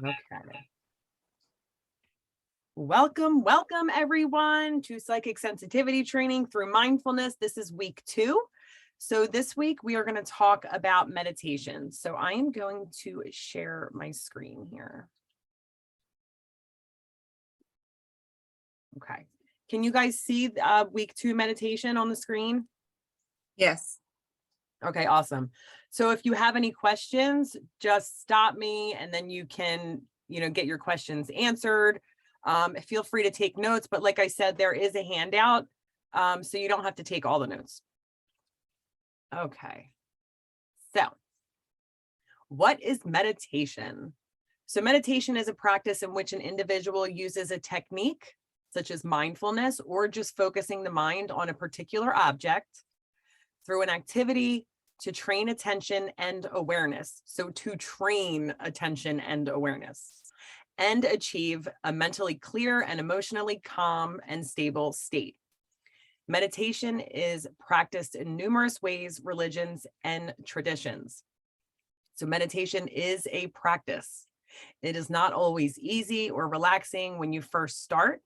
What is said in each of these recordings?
Okay. Welcome everyone to psychic sensitivity training through mindfulness. This is week 2. So this week we are going to talk about meditation. So I am going to share my screen here. Okay. Can you guys see week 2 meditation on the screen? Yes. Okay, awesome. So if you have any questions, just stop me and then you can, get your questions answered. Feel free to take notes, but like I said, there is a handout, so you don't have to take all the notes. Okay. So what is meditation? So meditation is a practice in which an individual uses a technique such as mindfulness or just focusing the mind on a particular object through an activity to train attention and awareness. So to train attention and awareness and achieve a mentally clear and emotionally calm and stable state. Meditation is practiced in numerous ways, religions, and traditions. So meditation is a practice. It is not always easy or relaxing when you first start,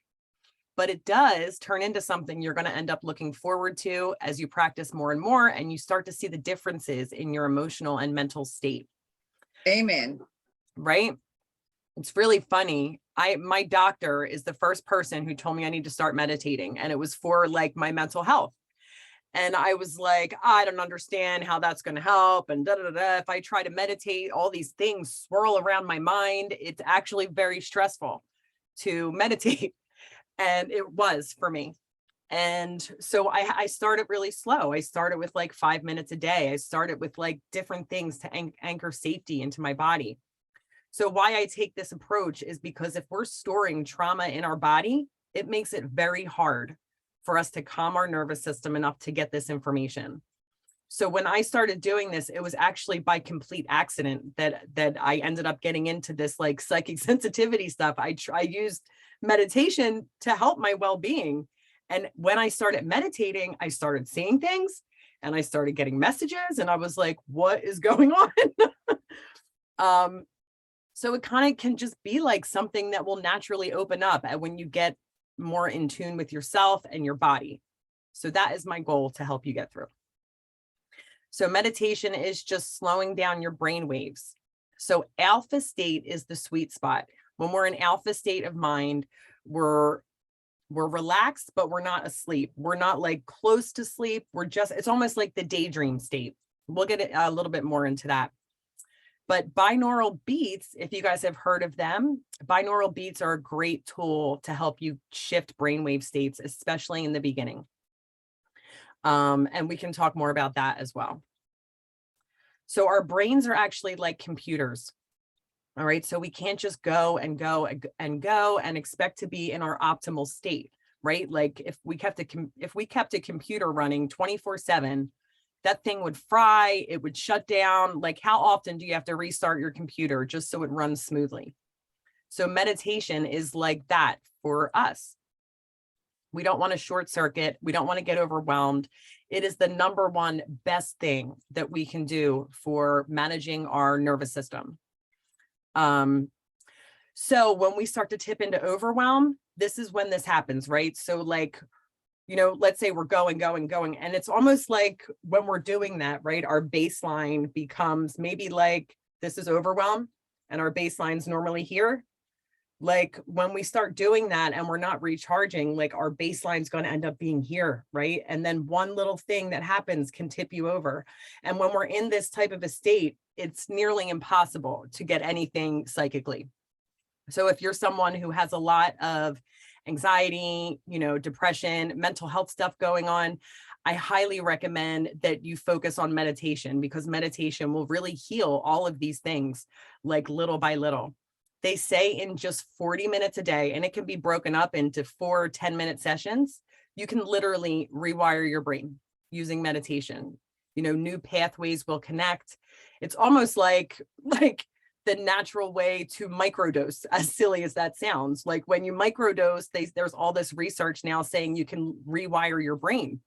but it does turn into something you're going to end up looking forward to as you practice more and more, and you start to see the differences in your emotional and mental state. Amen. Right? It's really funny. My doctor is the first person who told me I need to start meditating, and it was for like my mental health. And I was like, I don't understand how that's going to help. And if I try to meditate, all these things swirl around my mind. It's actually very stressful to meditate. And it was for me. And so I started really slow. I started with like 5 minutes a day. I started with like different things to anchor safety into my body. So why I take this approach is because if we're storing trauma in our body, it makes it very hard for us to calm our nervous system enough to get this information. So when I started doing this, it was actually by complete accident that I ended up getting into this like psychic sensitivity stuff. I used meditation to help my well-being. And when I started meditating, I started seeing things and I started getting messages and I was like, what is going on? So it kind of can just be like something that will naturally open up when you get more in tune with yourself and your body. So that is my goal, to help you get through. So meditation is just slowing down your brain waves. So alpha state is the sweet spot. When we're in alpha state of mind, we're relaxed, but we're not asleep. We're not like close to sleep. It's almost like the daydream state. We'll get a little bit more into that. But binaural beats, if you guys have heard of them, binaural beats are a great tool to help you shift brainwave states, especially in the beginning. And we can talk more about that as well. So our brains are actually like computers. All right. So we can't just go and go and go and expect to be in our optimal state, right? Like if we kept a computer running 24/7, that thing would fry, it would shut down. Like how often do you have to restart your computer just so it runs smoothly? So meditation is like that for us. We don't want to short circuit. We don't want to get overwhelmed. It is the number one best thing that we can do for managing our nervous system. So when we start to tip into overwhelm, this is when this happens, right? So like, let's say we're going, and it's almost like when we're doing that, right? Our baseline becomes maybe like, this is overwhelm and our baseline's normally here. Like when we start doing that and we're not recharging, like our baseline's going to end up being here, right? And then one little thing that happens can tip you over. And when we're in this type of a state, it's nearly impossible to get anything psychically. So if you're someone who has a lot of anxiety, depression, mental health stuff going on, I highly recommend that you focus on meditation, because meditation will really heal all of these things, like little by little. They say in just 40 minutes a day, and it can be broken up into 4 10-minute sessions, you can literally rewire your brain using meditation. New pathways will connect. It's almost like the natural way to microdose, as silly as that sounds. Like when you microdose, there's all this research now saying you can rewire your brain.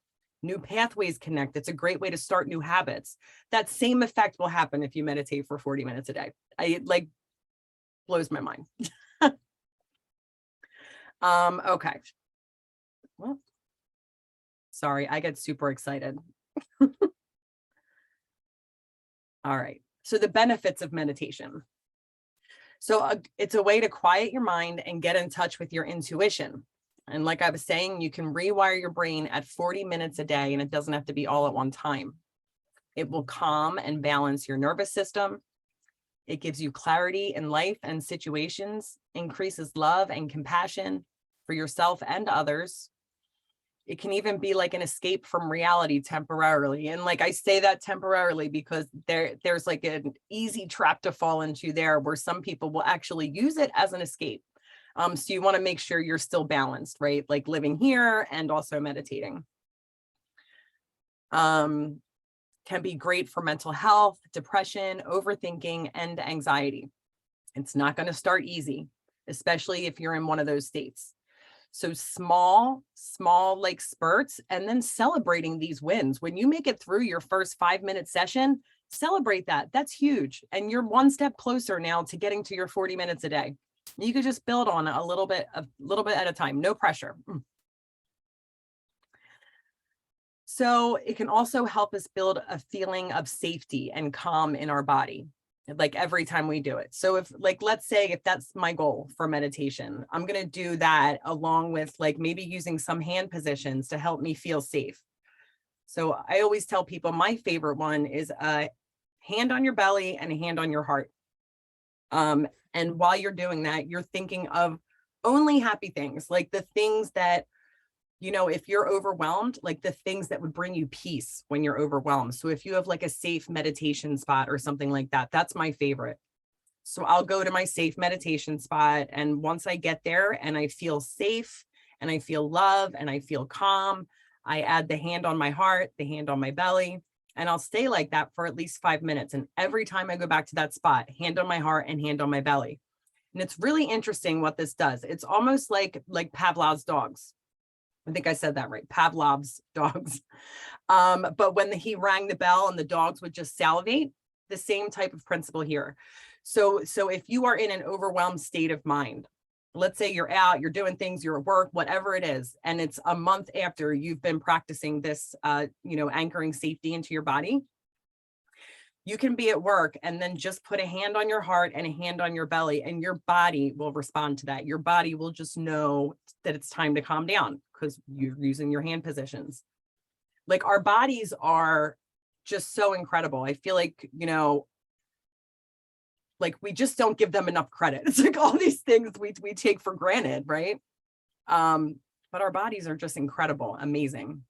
New pathways connect. It's a great way to start new habits. That same effect will happen if you meditate for 40 minutes a day. blows my mind. Okay. Well, sorry, I get super excited. All right. So the benefits of meditation. So it's a way to quiet your mind and get in touch with your intuition. And like I was saying, you can rewire your brain at 40 minutes a day, and it doesn't have to be all at one time. It will calm and balance your nervous system. It gives you clarity in life and situations, increases love and compassion for yourself and others. It can even be like an escape from reality temporarily. And like I say that temporarily because there's like an easy trap to fall into there where some people will actually use it as an escape. So you want to make sure you're still balanced, right? Like living here and also meditating. Can be great for mental health, depression, overthinking, and anxiety. It's not going to start easy, especially if you're in one of those states. So small like spurts, and then celebrating these wins. When you make it through your first 5-minute session, celebrate that. That's huge. And you're one step closer now to getting to your 40 minutes a day. You could just build on it a little bit at a time, no pressure. So it can also help us build a feeling of safety and calm in our body, like every time we do it. So if like, let's say if that's my goal for meditation, I'm going to do that along with like maybe using some hand positions to help me feel safe. So I always tell people my favorite one is a hand on your belly and a hand on your heart. And while you're doing that, you're thinking of only happy things, like the things that, you know, if you're overwhelmed, like the things that would bring you peace when you're overwhelmed. So if you have like a safe meditation spot or something like that, that's my favorite. So I'll go to my safe meditation spot. And once I get there and I feel safe and I feel love and I feel calm, I add the hand on my heart, the hand on my belly, and I'll stay like that for at least 5 minutes. And every time I go back to that spot, hand on my heart and hand on my belly. And it's really interesting what this does. It's almost like Pavlov's dogs. I think I said that right, Pavlov's dogs. But when he rang the bell and the dogs would just salivate, the same type of principle here. So if you are in an overwhelmed state of mind, let's say you're out, you're doing things, you're at work, whatever it is, and it's a month after you've been practicing this, anchoring safety into your body, you can be at work and then just put a hand on your heart and a hand on your belly, and your body will respond to that. Your body will just know that it's time to calm down because you're using your hand positions. Like our bodies are just so incredible. I feel like, like we just don't give them enough credit. It's like all these things we take for granted, right? But our bodies are just incredible, amazing.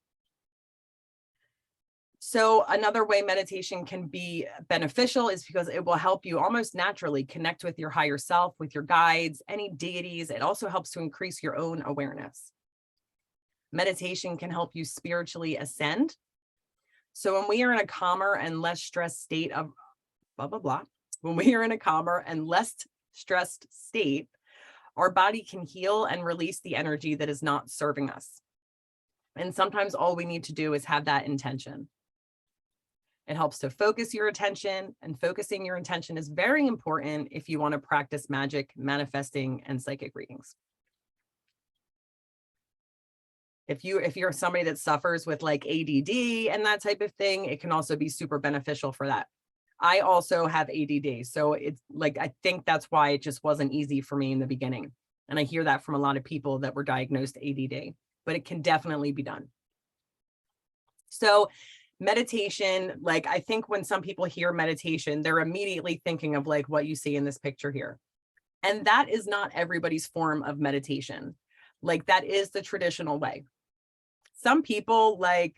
So another way meditation can be beneficial is because it will help you almost naturally connect with your higher self, with your guides, any deities. It also helps to increase your own awareness. Meditation can help you spiritually ascend. So when we are in a calmer and less stressed state of blah, blah, blah, when we are in a calmer and less stressed state, our body can heal and release the energy that is not serving us. And sometimes all we need to do is have that intention. It helps to focus your attention, and focusing your intention is very important if you want to practice magic, manifesting, and psychic readings. If you're somebody that suffers with like ADD and that type of thing, it can also be super beneficial for that. I also have ADD. So it's like, I think that's why it just wasn't easy for me in the beginning. And I hear that from a lot of people that were diagnosed ADD, but it can definitely be done. So meditation, like I think when some people hear meditation, they're immediately thinking of like what you see in this picture here. And that is not everybody's form of meditation. Like that is the traditional way. Some people, like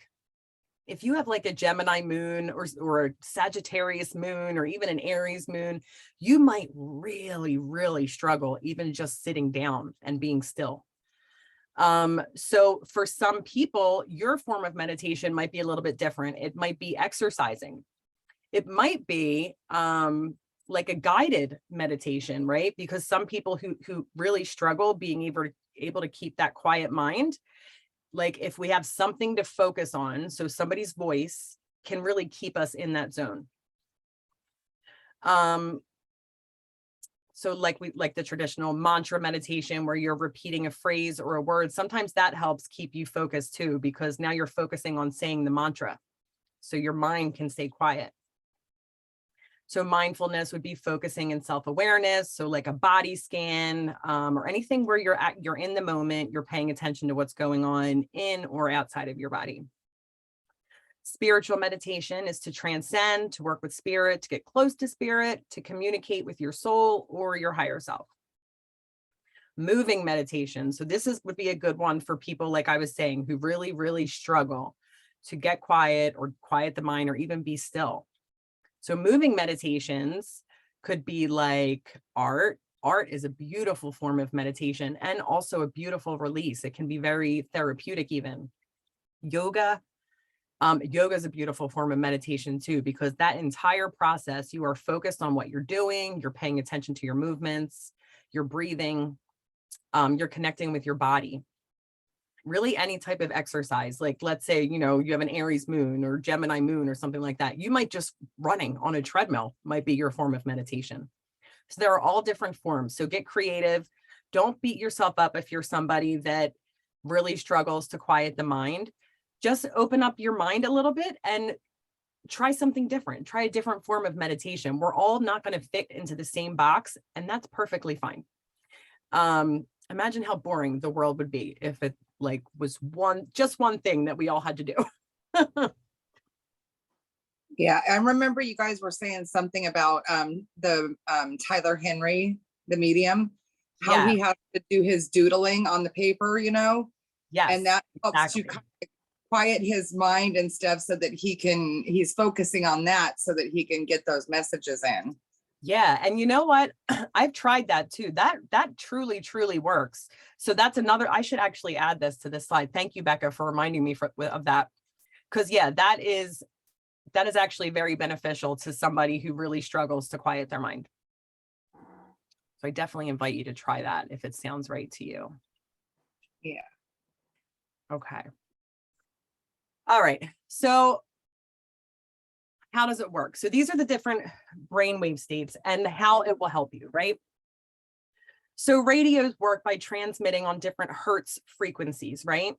if you have like a Gemini moon or a Sagittarius moon or even an Aries moon, you might really, really struggle even just sitting down and being still. So for some people, your form of meditation might be a little bit different. It might be exercising. It might be like a guided meditation, right? Because some people who really struggle being able to keep that quiet mind, like if we have something to focus on, so somebody's voice can really keep us in that zone. So like the traditional mantra meditation where you're repeating a phrase or a word, sometimes that helps keep you focused too, because now you're focusing on saying the mantra. So your mind can stay quiet. So mindfulness would be focusing in self-awareness. So like a body scan, or anything where you're in the moment, you're paying attention to what's going on in or outside of your body. Spiritual meditation is to transcend, to work with spirit, to get close to spirit, to communicate with your soul or your higher self. Moving meditation. So this would be a good one for people, like I was saying, who really, really struggle to get quiet or quiet the mind or even be still. So moving meditations could be like art. Art is a beautiful form of meditation and also a beautiful release. It can be very therapeutic even. Yoga. Yoga is a beautiful form of meditation too, because that entire process, you are focused on what you're doing, you're paying attention to your movements, you're breathing, you're connecting with your body. Really any type of exercise, like let's say, you have an Aries moon or Gemini moon or something like that. You might just running on a treadmill might be your form of meditation. So there are all different forms. So get creative. Don't beat yourself up if you're somebody that really struggles to quiet the mind. Just open up your mind a little bit and try something different. Try a different form of meditation. We're all not going to fit into the same box, and that's perfectly fine. Imagine how boring the world would be if it was just one thing that we all had to do. Yeah, I remember you guys were saying something about the Tyler Henry, the medium, how Yeah. he has to do his doodling on the paper, Yes. and that helps exactly. to kind of quiet his mind and stuff so that he's focusing on that so that he can get those messages in. Yeah. And you know what? I've tried that too. That truly, truly works. So that's another, I should actually add this to this slide. Thank you, Becca, for reminding me of that. Because yeah, that is actually very beneficial to somebody who really struggles to quiet their mind. So I definitely invite you to try that if it sounds right to you. Yeah. Okay. All right. So how does it work? So these are the different brainwave states and how it will help you, right? So radios work by transmitting on different hertz frequencies, right?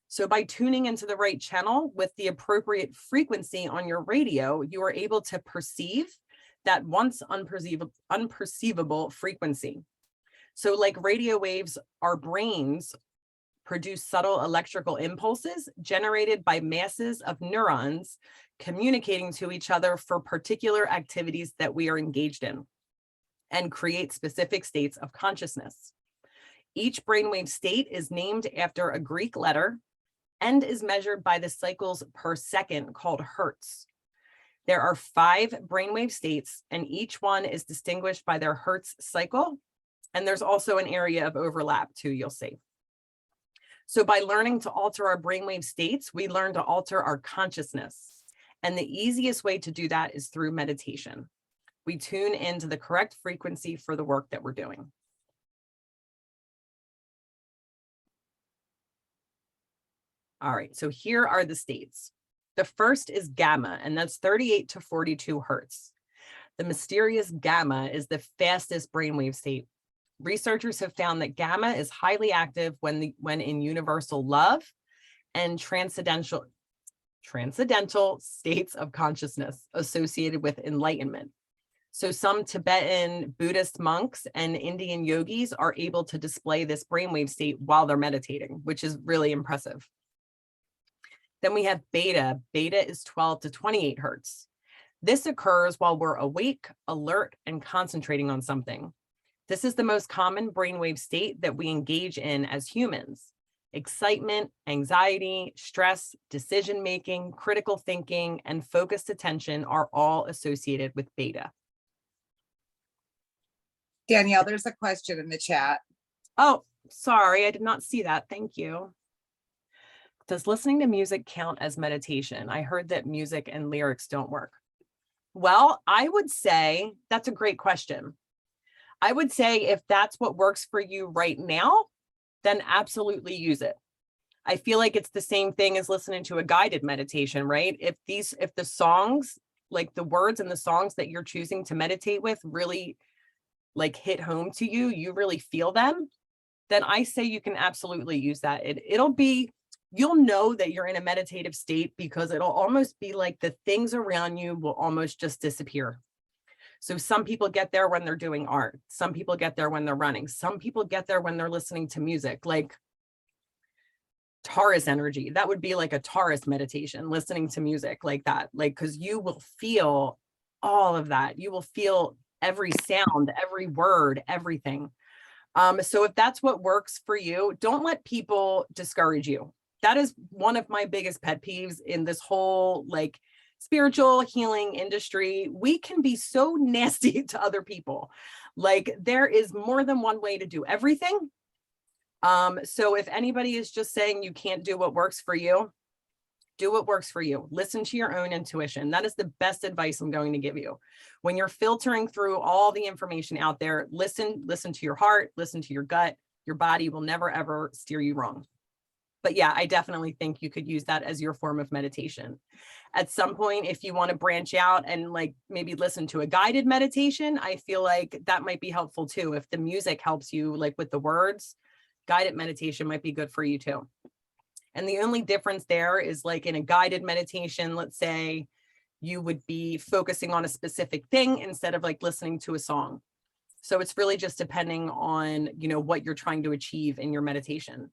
So by tuning into the right channel with the appropriate frequency on your radio, you are able to perceive that once unperceivable frequency. So like radio waves, our brains produce subtle electrical impulses generated by masses of neurons communicating to each other for particular activities that we are engaged in and create specific states of consciousness. Each brainwave state is named after a Greek letter and is measured by the cycles per second called hertz. There are 5 brainwave states, and each one is distinguished by their hertz cycle. And there's also an area of overlap too, you'll see. So by learning to alter our brainwave states, we learn to alter our consciousness. And the easiest way to do that is through meditation. We tune into the correct frequency for the work that we're doing. All right, so here are the states. The first is gamma, and that's 38 to 42 hertz. The mysterious gamma is the fastest brainwave state. Researchers have found that gamma is highly active when in universal love and transcendental states of consciousness associated with enlightenment. So some Tibetan Buddhist monks and Indian yogis are able to display this brainwave state while they're meditating, which is really impressive. Then we have beta. Beta is 12 to 28 hertz. This occurs while we're awake, alert, and concentrating on something. This is the most common brainwave state that we engage in as humans. Excitement, anxiety, stress, decision-making, critical thinking, and focused attention are all associated with beta. Danielle, there's a question in the chat. Oh, sorry, I did not see that. Thank you. Does listening to music count as meditation? I heard that music and lyrics don't work. Well, I would say that's a great question. I would say if that's what works for you right now, then absolutely use it. I feel like it's the same thing as listening to a guided meditation, right? If the songs, like the words and the songs that you're choosing to meditate with really like hit home to you, you really feel them, then I say you can absolutely use that. It'll be, you'll know that you're in a meditative state because it'll almost be like the things around you will almost just disappear. So some people get there when they're doing art. Some people get there when they're running. Some people get there when they're listening to music, like Taurus energy. That would be like a Taurus meditation, listening to music like that, like, because you will feel all of that. You will feel every sound, every word, everything. So if that's what works for you, don't let people discourage you. That is one of my biggest pet peeves in this whole like spiritual healing industry. We can be so nasty to other people. Like there is more than one way to do everything. So if anybody is just saying you can't do what works for you, do what works for you. Listen to your own intuition. That is the best advice I'm going to give you. When you're filtering through all the information out there, listen to your heart, listen to your gut. Your body will never, ever steer you wrong. But yeah, I definitely think you could use that as your form of meditation. At some point, if you want to branch out and like maybe listen to a guided meditation, I feel like that might be helpful too. If the music helps you like with the words, guided meditation might be good for you too. And the only difference there is like in a guided meditation, let's say you would be focusing on a specific thing instead of like listening to a song. So it's really just depending on, you know, what you're trying to achieve in your meditation.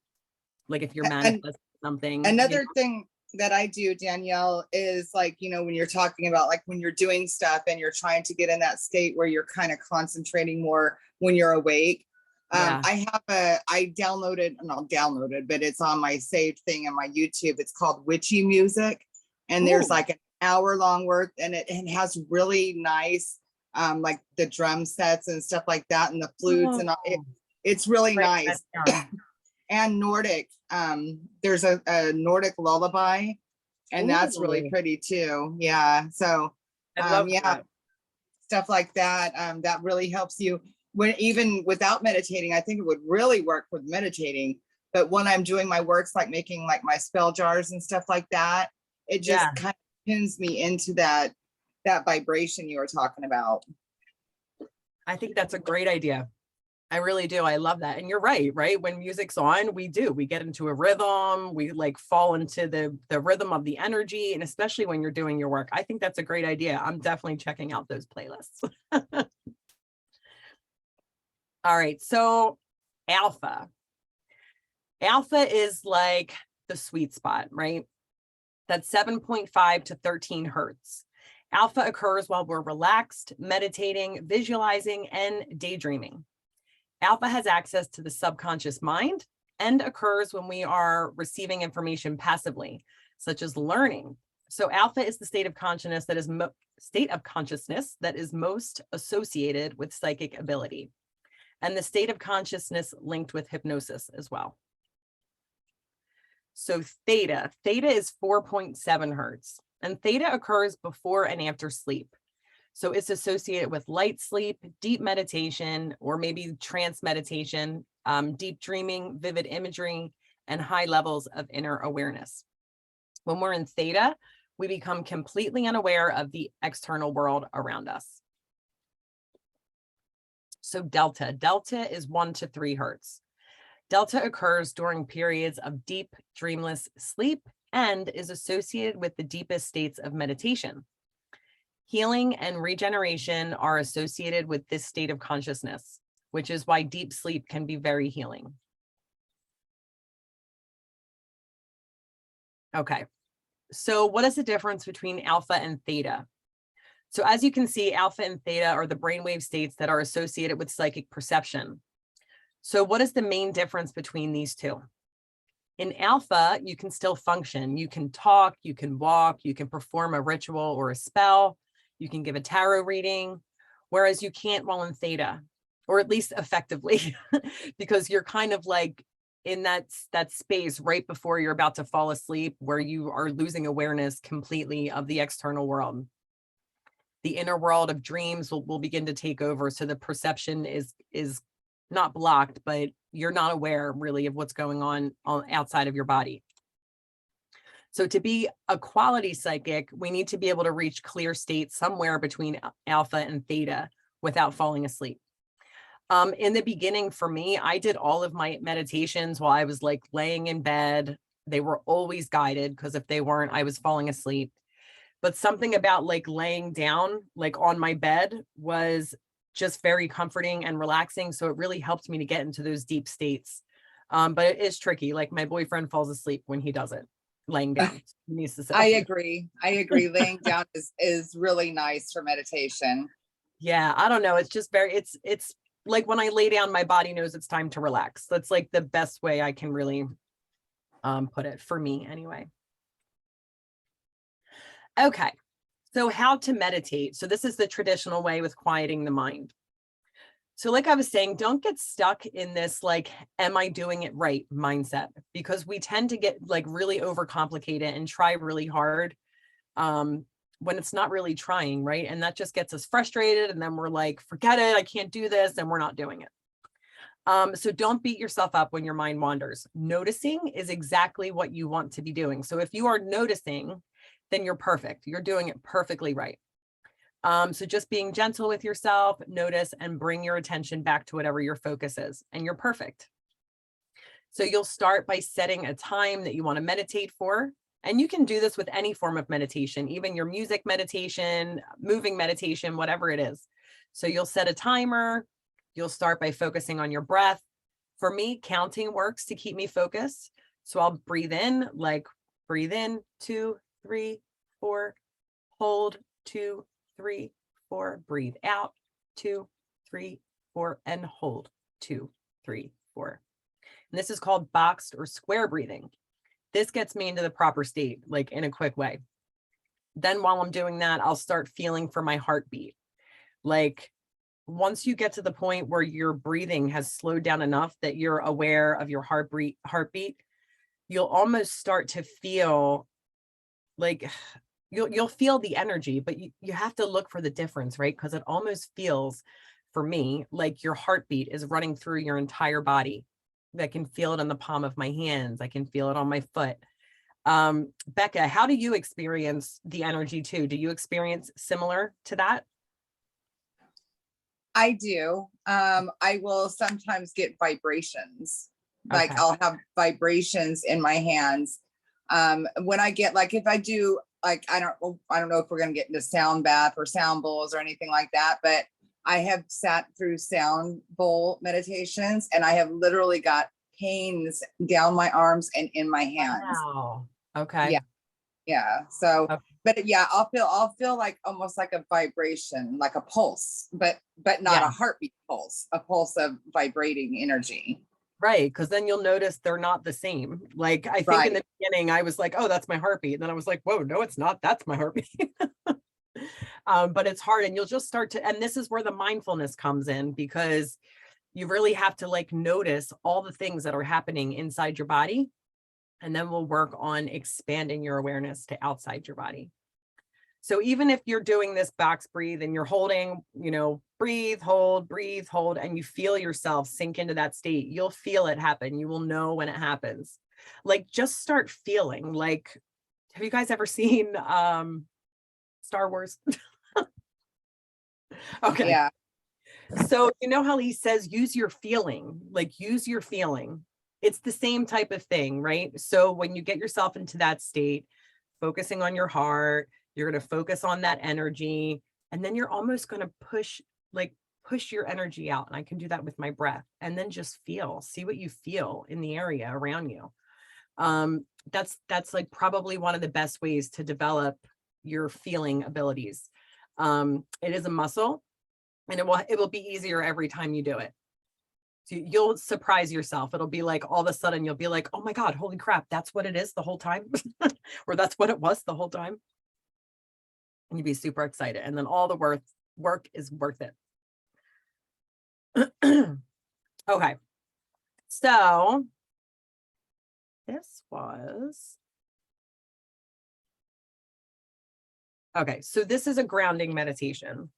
Like if you're And manifesting something. another thing that I do, Danielle, is like, you know, when you're talking about like when you're doing stuff and you're trying to get in that state where you're kind of concentrating more when you're awake. Yeah. I downloaded, not downloaded, but it's on my saved thing on my YouTube. It's called Witchy Music. And there's like an hour-long work, and it has really nice, like the drum sets and stuff like that, and the flutes, and it's really nice. And Nordic, there's a Nordic lullaby, and that's really pretty too. Yeah. So yeah, stuff like that. That really helps you. When even without meditating, I think it would really work with meditating. But when I'm doing my works, like making like my spell jars and stuff like that, it just kind of pins me into that vibration you were talking about. I think that's a great idea. I really do. I love that. And you're right? When music's on, we get into a rhythm. We like fall into the rhythm of the energy. And especially when you're doing your work, I think that's a great idea. I'm definitely checking out those playlists. All right. So alpha is like the sweet spot, right? That's 7.5 to 13 hertz. Alpha occurs while we're relaxed, meditating, visualizing, and daydreaming. Alpha has access to the subconscious mind and occurs when we are receiving information passively, such as learning. So alpha is the state of consciousness that is most associated with psychic ability, and the state of consciousness linked with hypnosis as well. So theta is 4.7 hertz, and theta occurs before and after sleep. So it's associated with light sleep, deep meditation, or maybe trance meditation, deep dreaming, vivid imagery, and high levels of inner awareness. When we're in theta, we become completely unaware of the external world around us. So delta is 1 to 3 hertz. Delta occurs during periods of deep, dreamless sleep and is associated with the deepest states of meditation. Healing and regeneration are associated with this state of consciousness, which is why deep sleep can be very healing. Okay, so what is the difference between alpha and theta? So as you can see, alpha and theta are the brainwave states that are associated with psychic perception. So what is the main difference between these two? In alpha, you can still function. You can talk, you can walk, you can perform a ritual or a spell. You can give a tarot reading, whereas you can't while in theta, or at least effectively, because you're kind of like in that space right before you're about to fall asleep, where you are losing awareness completely of the external world. The inner world of dreams will begin to take over. So the perception is not blocked, but you're not aware really of what's going on outside of your body. So to be a quality psychic, we need to be able to reach clear states somewhere between alpha and theta without falling asleep. In the beginning for me, I did all of my meditations while I was like laying in bed. They were always guided because if they weren't, I was falling asleep. But something about like laying down, like on my bed, was just very comforting and relaxing. So it really helped me to get into those deep states. But it is tricky. Like my boyfriend falls asleep when he does it, laying down. He needs to sit I up. agree. I agree. Laying down is really nice for meditation. Yeah, I don't know. It's just very, it's like when I lay down, my body knows it's time to relax. That's like the best way I can really put it for me anyway. Okay, so how to meditate. So this is the traditional way with quieting the mind. So like I was saying, don't get stuck in this like, am I doing it right mindset? Because we tend to get like really overcomplicated and try really hard when it's not really trying, right? And that just gets us frustrated. And then we're like, forget it, I can't do this, and we're not doing it. So don't beat yourself up when your mind wanders. Noticing is exactly what you want to be doing. So if you are noticing, then you're perfect. You're doing it perfectly right. So just being gentle with yourself, notice and bring your attention back to whatever your focus is, and you're perfect. So you'll start by setting a time that you want to meditate for. And you can do this with any form of meditation, even your music meditation, moving meditation, whatever it is. So you'll set a timer. You'll start by focusing on your breath. For me, counting works to keep me focused. So I'll breathe in, like breathe in, 2, 3, 4, hold, 2, 3, 4, breathe out, 2, 3, 4, and hold, 2, 3, 4. And this is called boxed or square breathing. This gets me into the proper state, like in a quick way. Then while I'm doing that, I'll start feeling for my heartbeat. Like once you get to the point where your breathing has slowed down enough that you're aware of your heartbeat, you'll almost start to feel like you'll feel the energy, but you have to look for the difference, right? Because it almost feels, for me, like your heartbeat is running through your entire body. I can feel it in the palm of my hands. I can feel it on my foot. Becca, how do you experience the energy too? Do you experience similar to that? I do. I will sometimes get vibrations. Like Okay. I'll have vibrations in my hands. When I get like, if I do like, I don't know if we're going to get into sound bath or sound bowls or anything like that, but I have sat through sound bowl meditations and I have literally got pains down my arms and in my hands. Wow. Okay. Yeah. Yeah. So, Okay. but yeah, I'll feel like almost like a vibration, like a pulse, but not Yeah. a heartbeat pulse, a pulse of vibrating energy. Right. Because then you'll notice they're not the same. Like I think in Right. the beginning, I was like, oh, that's my heartbeat. And then I was like, whoa, no, it's not. That's my heartbeat. But it's hard. And you'll just start to, and this is where the mindfulness comes in, because you really have to like notice all the things that are happening inside your body. And then we'll work on expanding your awareness to outside your body. So even if you're doing this box breathe and you're holding, breathe, hold, and you feel yourself sink into that state, you'll feel it happen. You will know when it happens. Like just start feeling like, have you guys ever seen Star Wars? Okay. Yeah. So you know how he says, use your feeling, like use your feeling. It's the same type of thing, right? So when you get yourself into that state, focusing on your heart, you're going to focus on that energy, and then you're almost going to push your energy out. And I can do that with my breath, and then just see what you feel in the area around you. That's like probably one of the best ways to develop your feeling abilities. It is a muscle, and it will be easier every time you do it. So you'll surprise yourself. It'll be like all of a sudden you'll be like, oh my God, holy crap, that's what it is the whole time. Or that's what it was the whole time. And you'd be super excited. And then all the work is worth it. Okay. So this was, okay. So this is a grounding meditation.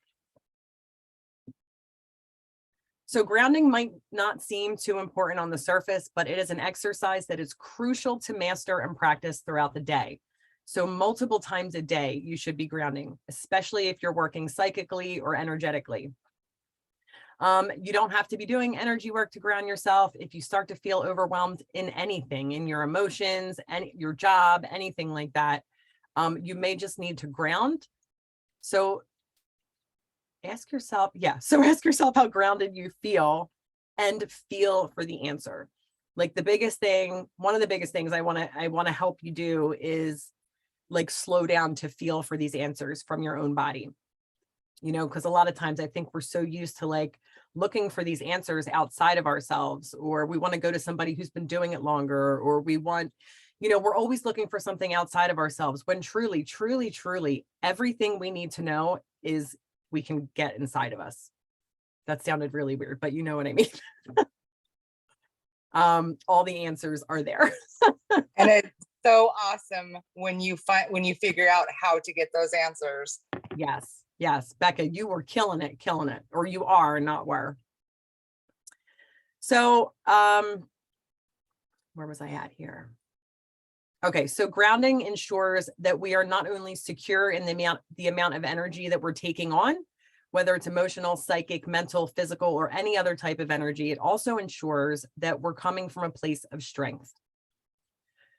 So grounding might not seem too important on the surface, but it is an exercise that is crucial to master and practice throughout the day. So multiple times a day, you should be grounding, especially if you're working psychically or energetically. You don't have to be doing energy work to ground yourself. If you start to feel overwhelmed in anything, in your emotions and your job, anything like that, you may just need to ground. So ask yourself, ask yourself how grounded you feel and feel for the answer. Like the biggest thing, one of the biggest things I want to help you do is like slow down to feel for these answers from your own body. You know, because a lot of times I think we're so used to like looking for these answers outside of ourselves, or we want to go to somebody who's been doing it longer, or we want, you know, we're always looking for something outside of ourselves when truly, truly, truly, everything we need to know is we can get inside of us. That sounded really weird, but you know what I mean. All the answers are there. And it's so awesome when you figure out how to get those answers. Yes. Yes. Becca, you were killing it, or you are, not were. So, where was I at here? Okay. So grounding ensures that we are not only secure in the amount of energy that we're taking on, whether it's emotional, psychic, mental, physical, or any other type of energy, it also ensures that we're coming from a place of strength.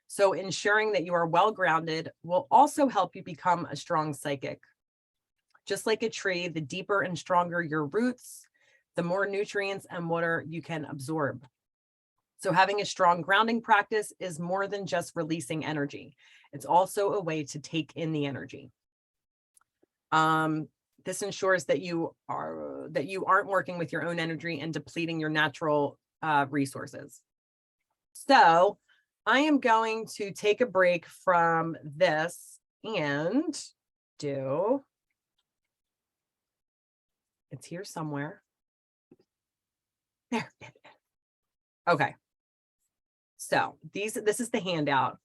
So ensuring that you are well grounded will also help you become a strong psychic. Just like a tree, the deeper and stronger your roots, the more nutrients and water you can absorb. So having a strong grounding practice is more than just releasing energy. It's also a way to take in the energy. This ensures that you aren't working with your own energy and depleting your natural resources. So I am going to take a break from this and do, it's here somewhere. There it is. Okay. So this is the handout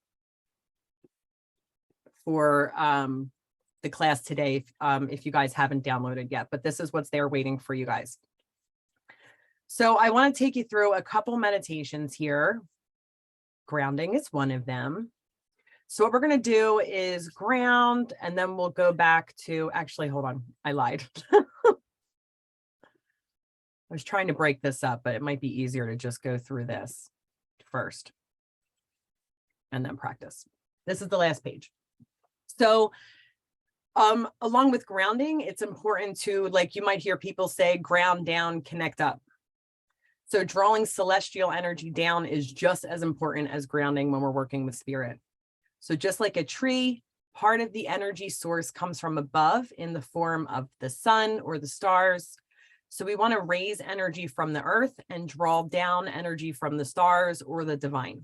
for the class today, if you guys haven't downloaded yet, but this is what's there waiting for you guys. So I want to take you through a couple meditations here. Grounding is one of them. So what we're going to do is ground, and then we'll go back to, actually, hold on, I lied. I was trying to break this up, but it might be easier to just go through this first and then practice. This is the last page. So along with grounding, it's important to, like you might hear people say, ground down, connect up. So drawing celestial energy down is just as important as grounding when we're working with spirit. So just like a tree, part of the energy source comes from above in the form of the sun or the stars. So we want to raise energy from the earth and draw down energy from the stars or the divine.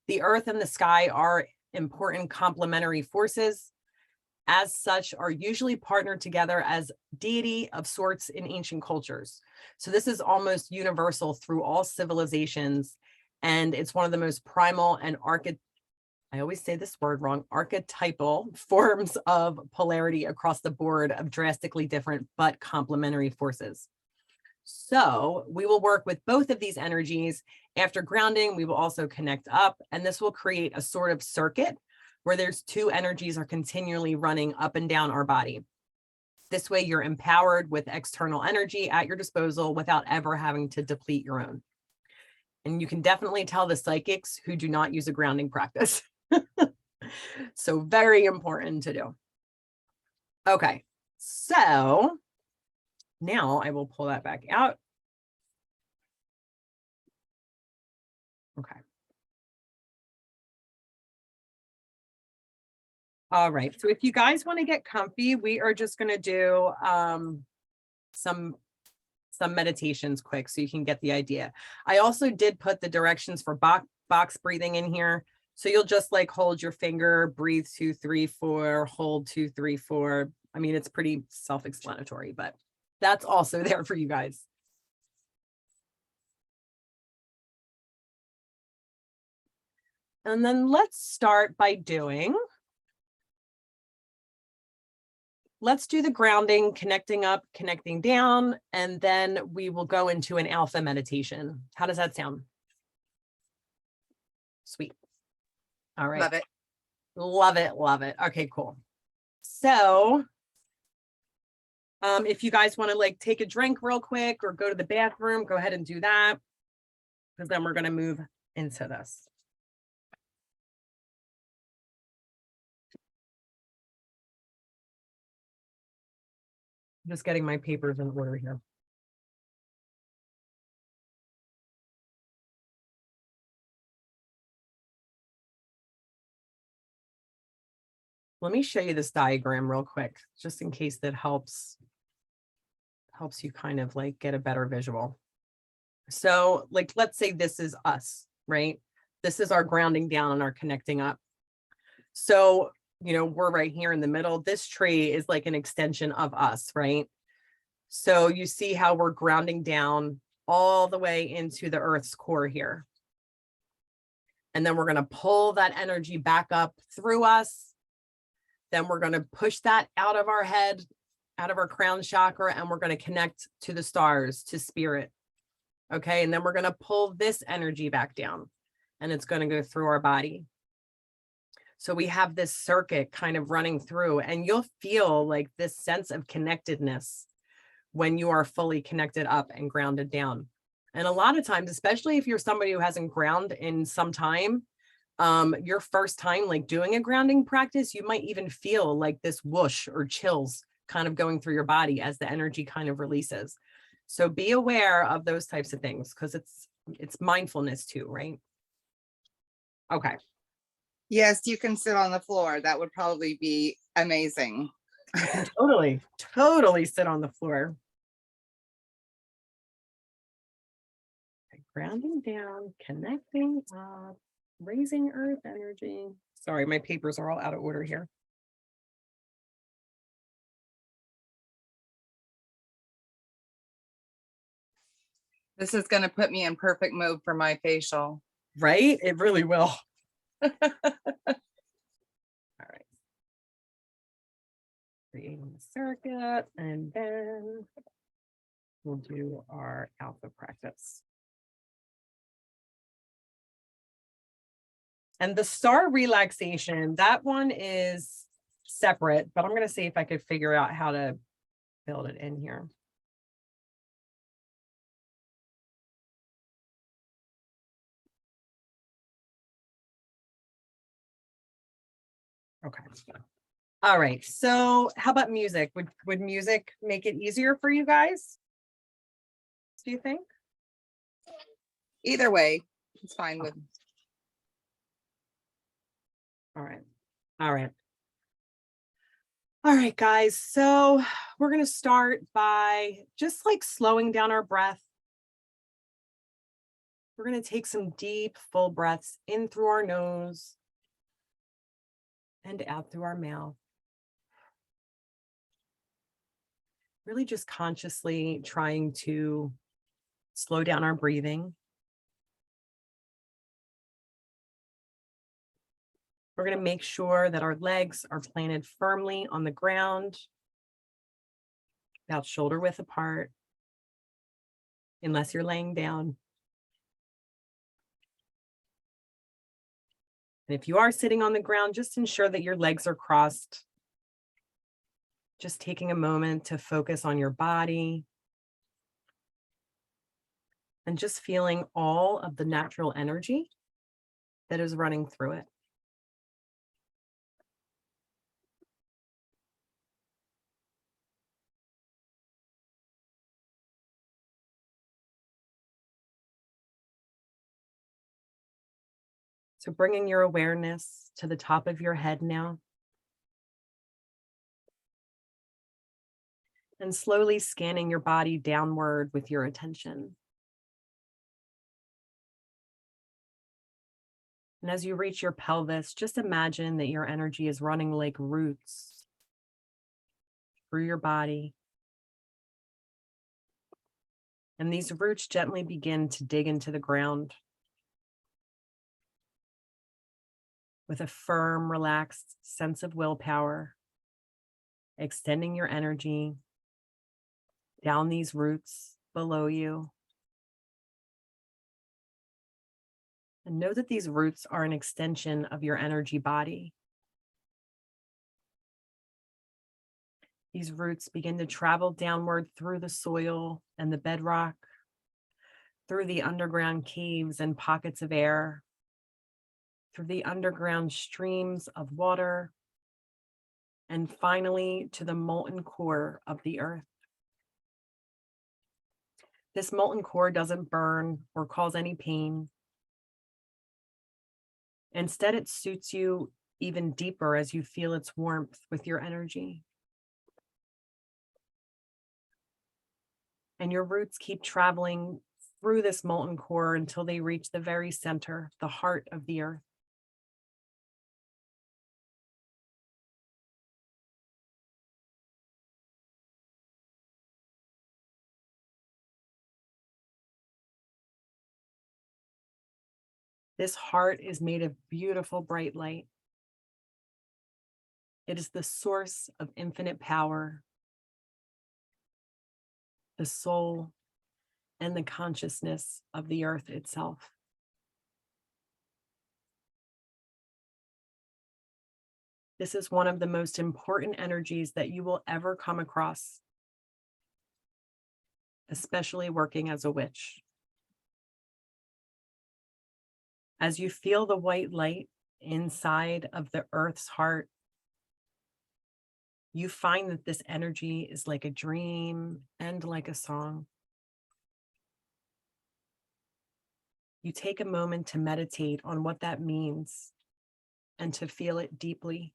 The earth and the sky are important complementary forces. As such, are usually partnered together as deity of sorts in ancient cultures. So this is almost universal through all civilizations. And it's one of the most primal and I always say this word wrong, archetypal forms of polarity across the board of drastically different but complementary forces. So we will work with both of these energies. After grounding, we will also connect up, and this will create a sort of circuit where there's two energies are continually running up and down our body. This way you're empowered with external energy at your disposal without ever having to deplete your own. And you can definitely tell the psychics who do not use a grounding practice. So very important to do. Okay, so now I will pull that back out. Okay. All right, so if you guys want to get comfy, we are just going to do some meditations quick so you can get the idea. I also did put the directions for box breathing in here. So you'll just like hold your finger, breathe 2, 3, 4, hold 2, 3, 4. I mean, it's pretty self-explanatory, but that's also there for you guys. And then let's start by let's do the grounding, connecting up, connecting down, and then we will go into an alpha meditation. How does that sound? Sweet. All right. Love it. Love it. Love it. Okay, cool. So If you guys want to like take a drink real quick or go to the bathroom, go ahead and do that, because then we're going to move into this. Just getting my papers in order here. Let me show you this diagram real quick, just in case that helps you kind of like get a better visual. So like, let's say this is us, right? This is our grounding down and our connecting up. So, you know, we're right here in the middle. This tree is like an extension of us, right? So you see how we're grounding down all the way into the earth's core here. And then we're going to pull that energy back up through us. Then we're going to push that out of our head, out of our crown chakra, and we're going to connect to the stars, to spirit. Okay. And then we're going to pull this energy back down, and it's going to go through our body. So we have this circuit kind of running through, and you'll feel like this sense of connectedness when you are fully connected up and grounded down. And a lot of times, especially if you're somebody who hasn't grounded in some time, your first time like doing a grounding practice, you might even feel like this whoosh or chills kind of going through your body as the energy kind of releases. So be aware of those types of things, because it's mindfulness too, right? Okay. Yes, you can sit on the floor. That would probably be amazing. Totally sit on the floor. Okay, grounding down, connecting up, raising earth energy. Sorry, my papers are all out of order here. This is going to put me in perfect mode for my facial. Right? It really will. All right. Creating the circuit, and then we'll do our alpha practice. And the star relaxation, that one is separate, but I'm going to see if I could figure out how to build it in here. Okay. All right. So how about music? Would music make it easier for you guys? Do you think? Either way, it's fine with. All right. All right. All right, guys. So we're going to start by just like slowing down our breath. We're going to take some deep, full breaths in through our nose and out through our mouth. Really just consciously trying to slow down our breathing. We're going to make sure that our legs are planted firmly on the ground, about shoulder width apart, unless you're laying down. And if you are sitting on the ground, just ensure that your legs are crossed. Just taking a moment to focus on your body and just feeling all of the natural energy that is running through it. So bringing your awareness to the top of your head now. And slowly scanning your body downward with your attention. And as you reach your pelvis, just imagine that your energy is running like roots through your body. And these roots gently begin to dig into the ground with a firm, relaxed sense of willpower, extending your energy down these roots below you. And know that these roots are an extension of your energy body. These roots begin to travel downward through the soil and the bedrock, through the underground caves and pockets of air, through the underground streams of water, and finally to the molten core of the earth. This molten core doesn't burn or cause any pain. Instead, it suits you even deeper as you feel its warmth with your energy. And your roots keep traveling through this molten core until they reach the very center, the heart of the earth. This heart is made of beautiful bright light. It is the source of infinite power, the soul, and the consciousness of the earth itself. This is one of the most important energies that you will ever come across, especially working as a witch. As you feel the white light inside of the earth's heart, you find that this energy is like a dream and like a song. You take a moment to meditate on what that means and to feel it deeply.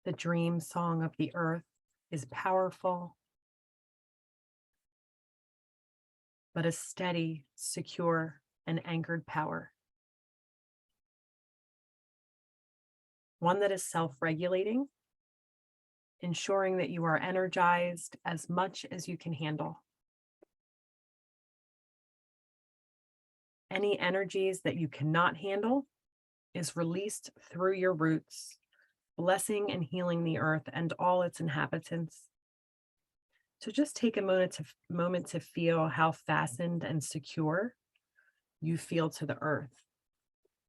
The dream song of the earth is powerful, but a steady, secure, and anchored power. One that is self-regulating, ensuring that you are energized as much as you can handle. Any energies that you cannot handle is released through your roots, blessing and healing the earth and all its inhabitants. So just take a moment to feel how fastened and secure you feel to the earth,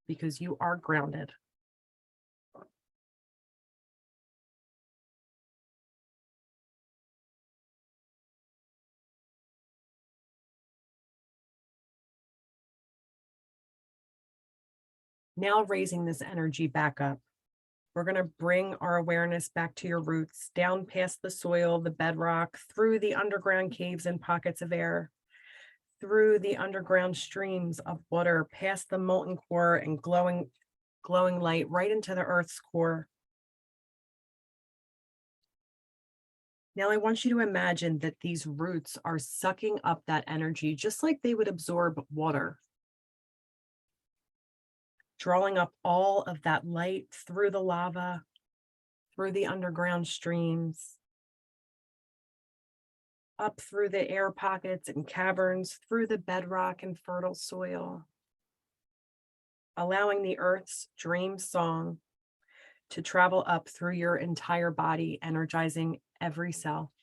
because you are grounded. Now raising this energy back up, we're going to bring our awareness back to your roots, down past the soil, the bedrock, through the underground caves and pockets of air, through the underground streams of water, past the molten core and glowing light, right into the earth's core. Now I want you to imagine that these roots are sucking up that energy just like they would absorb water, drawing up all of that light through the lava, through the underground streams, up through the air pockets and caverns, through the bedrock and fertile soil, allowing the earth's dream song to travel up through your entire body, energizing every cell.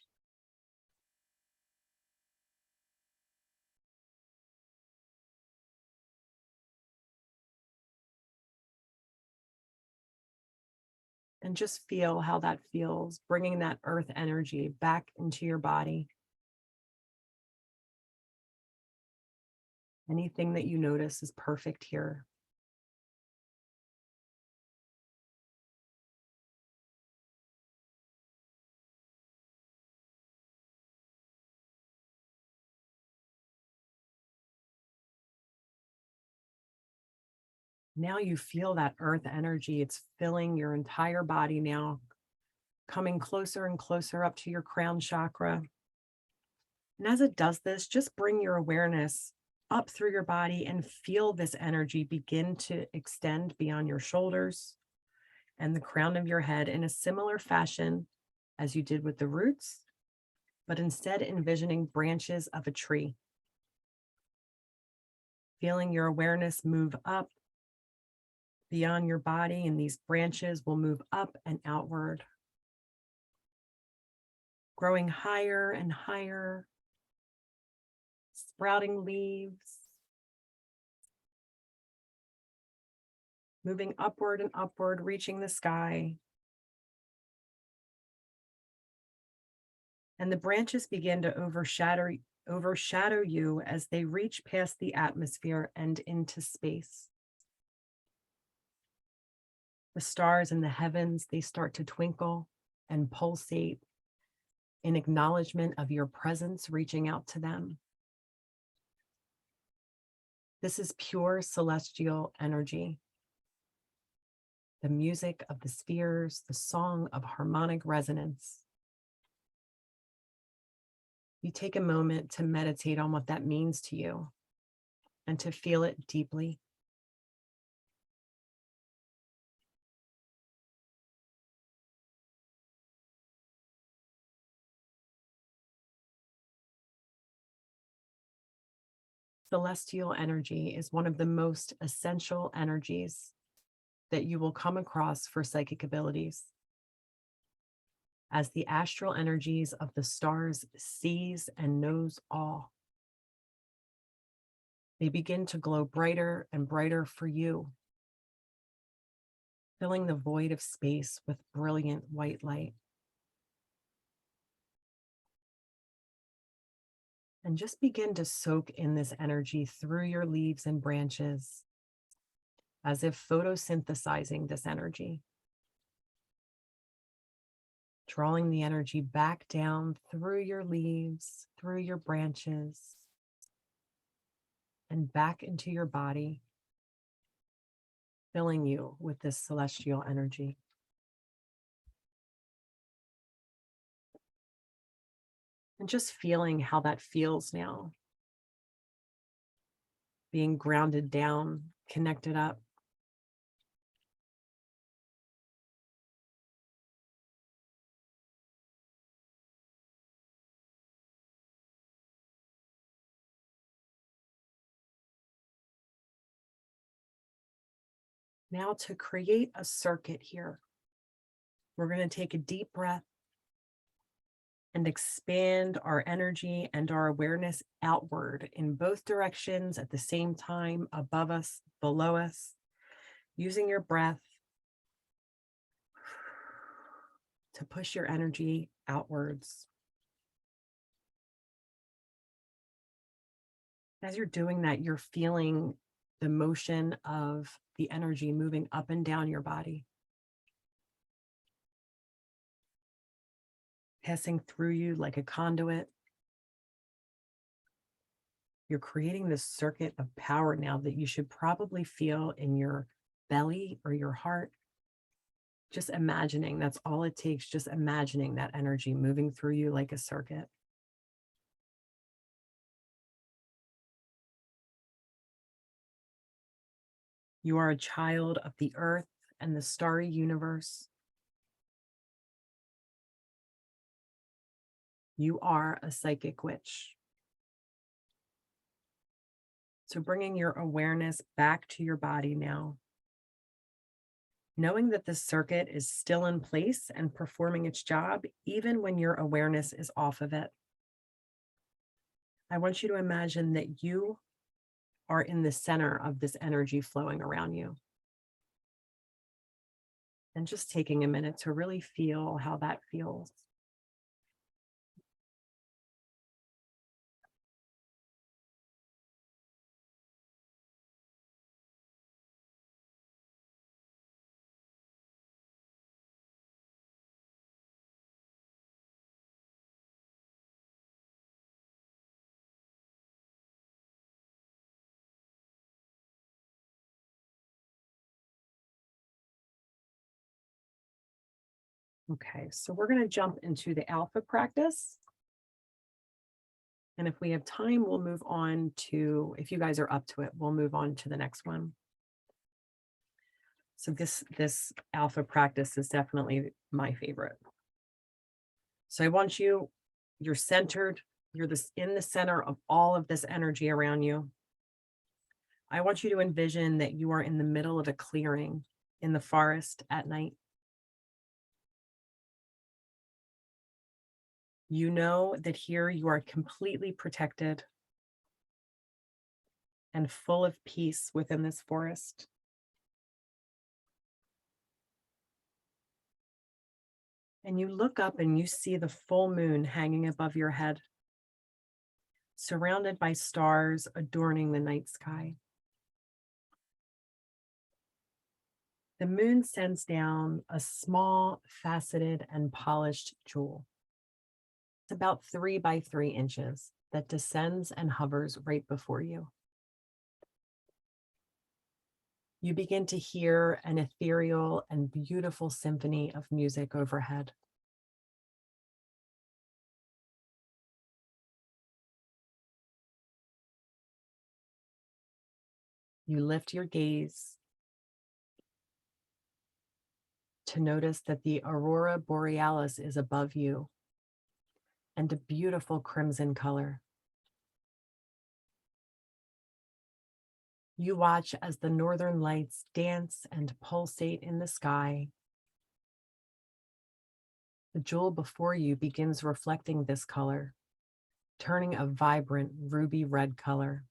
And just feel how that feels, bringing that earth energy back into your body. Anything that you notice is perfect here. Now you feel that earth energy. It's filling your entire body now, coming closer and closer up to your crown chakra. And as it does this, just bring your awareness up through your body and feel this energy begin to extend beyond your shoulders and the crown of your head in a similar fashion as you did with the roots, but instead envisioning branches of a tree. Feeling your awareness move up beyond your body, and these branches will move up and outward, growing higher and higher, sprouting leaves, moving upward and upward, reaching the sky. And the branches begin to overshadow you as they reach past the atmosphere and into space. The stars in the heavens, they start to twinkle and pulsate in acknowledgement of your presence, reaching out to them. This is pure celestial energy. The music of the spheres, the song of harmonic resonance. You take a moment to meditate on what that means to you and to feel it deeply. Celestial energy is one of the most essential energies that you will come across for psychic abilities. As the astral energies of the stars sees and knows all, they begin to glow brighter and brighter for you, filling the void of space with brilliant white light. And just begin to soak in this energy through your leaves and branches, as if photosynthesizing this energy. Drawing the energy back down through your leaves, through your branches, and back into your body, filling you with this celestial energy. And just feeling how that feels now. Being grounded down, connected up. Now to create a circuit here, we're going to take a deep breath and expand our energy and our awareness outward in both directions at the same time, above us, below us, using your breath to push your energy outwards. As you're doing that, you're feeling the motion of the energy moving up and down your body, passing through you like a conduit. You're creating this circuit of power now that you should probably feel in your belly or your heart. Just imagining, that's all it takes, just imagining that energy moving through you like a circuit. You are a child of the earth and the starry universe. You are a psychic witch. So bringing your awareness back to your body now. Knowing that this circuit is still in place and performing its job, even when your awareness is off of it. I want you to imagine that you are in the center of this energy flowing around you. And just taking a minute to really feel how that feels. Okay, so we're going to jump into the alpha practice. And if we have time, we'll move on to, if you guys are up to it, we'll move on to the next one. So this alpha practice is definitely my favorite. So I want you, you're centered, you're in the center of all of this energy around you. I want you to envision that you are in the middle of a clearing in the forest at night. You know that here you are completely protected and full of peace within this forest. And you look up and you see the full moon hanging above your head, surrounded by stars adorning the night sky. The moon sends down a small, faceted, and polished jewel. It's about 3 by 3 inches that descends and hovers right before you. You begin to hear an ethereal and beautiful symphony of music overhead. You lift your gaze to notice that the aurora borealis is above you and a beautiful crimson color. You watch as the northern lights dance and pulsate in the sky. The jewel before you begins reflecting this color, turning a vibrant ruby red color.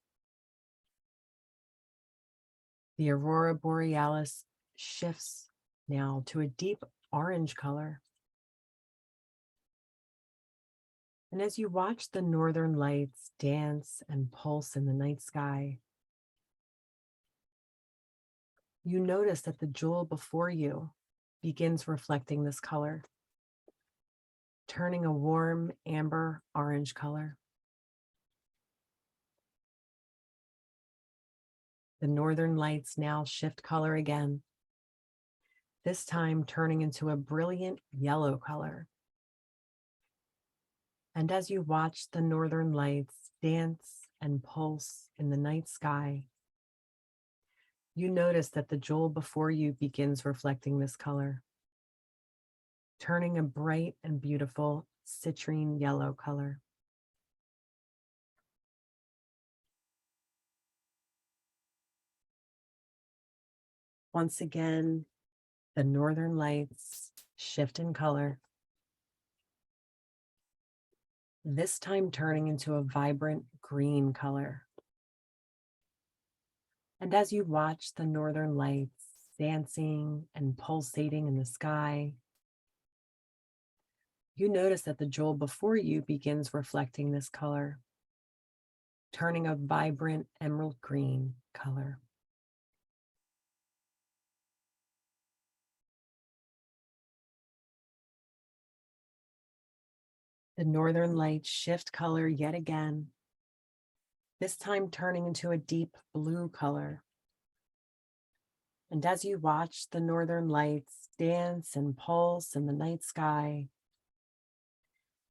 The aurora borealis shifts now to a deep orange color. And as you watch the northern lights dance and pulse in the night sky, you notice that the jewel before you begins reflecting this color, turning a warm amber orange color. The northern lights now shift color again, this time turning into a brilliant yellow color. And as you watch the northern lights dance and pulse in the night sky, you notice that the jewel before you begins reflecting this color, turning a bright and beautiful citrine yellow color. Once again, the northern lights shift in color, this time turning into a vibrant green color. And as you watch the northern lights dancing and pulsating in the sky, you notice that the jewel before you begins reflecting this color, turning a vibrant emerald green color. The northern lights shift color yet again, this time turning into a deep blue color. And as you watch the northern lights dance and pulse in the night sky,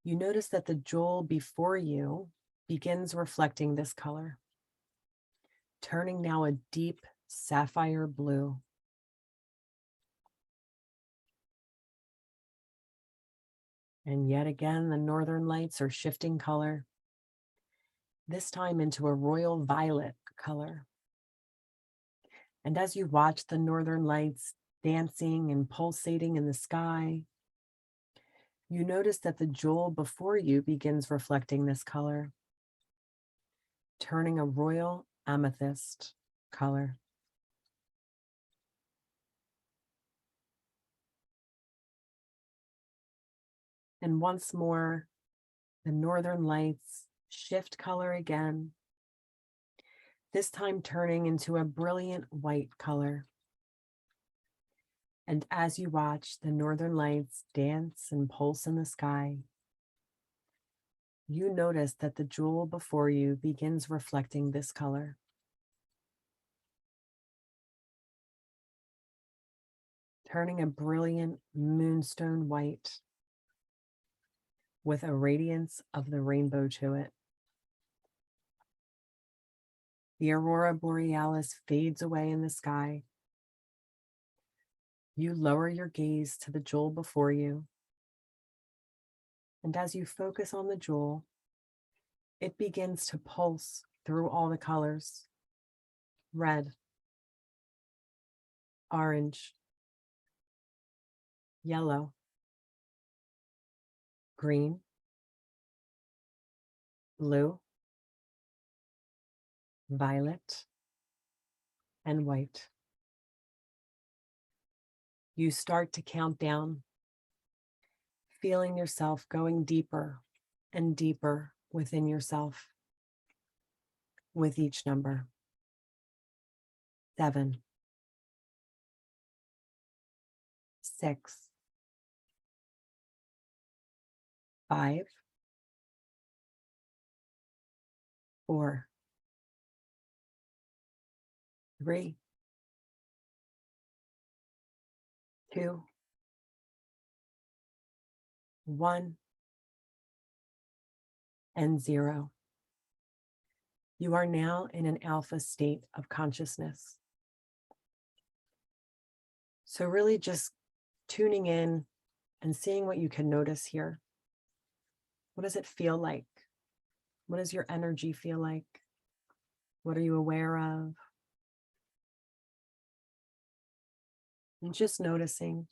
you notice that the jewel before you begins reflecting this color, turning now a deep sapphire blue. And yet again, the northern lights are shifting color, this time into a royal violet color. And as you watch the northern lights dancing and pulsating in the sky, you notice that the jewel before you begins reflecting this color, turning a royal amethyst color. And once more, the northern lights shift color again, this time turning into a brilliant white color. And as you watch the northern lights dance and pulse in the sky, you notice that the jewel before you begins reflecting this color, turning a brilliant moonstone white with a radiance of the rainbow to it. The aurora borealis fades away in the sky. You lower your gaze to the jewel before you, and as you focus on the jewel, it begins to pulse through all the colors, red, orange, yellow, green, blue, violet, and white. You start to count down, feeling yourself going deeper and deeper within yourself with each number. 7, 6, 5, 4, 3, 2, 1, and 0. You are now in an alpha state of consciousness. So really just tuning in and seeing what you can notice here. What does it feel like? What does your energy feel like? What are you aware of? And just noticing.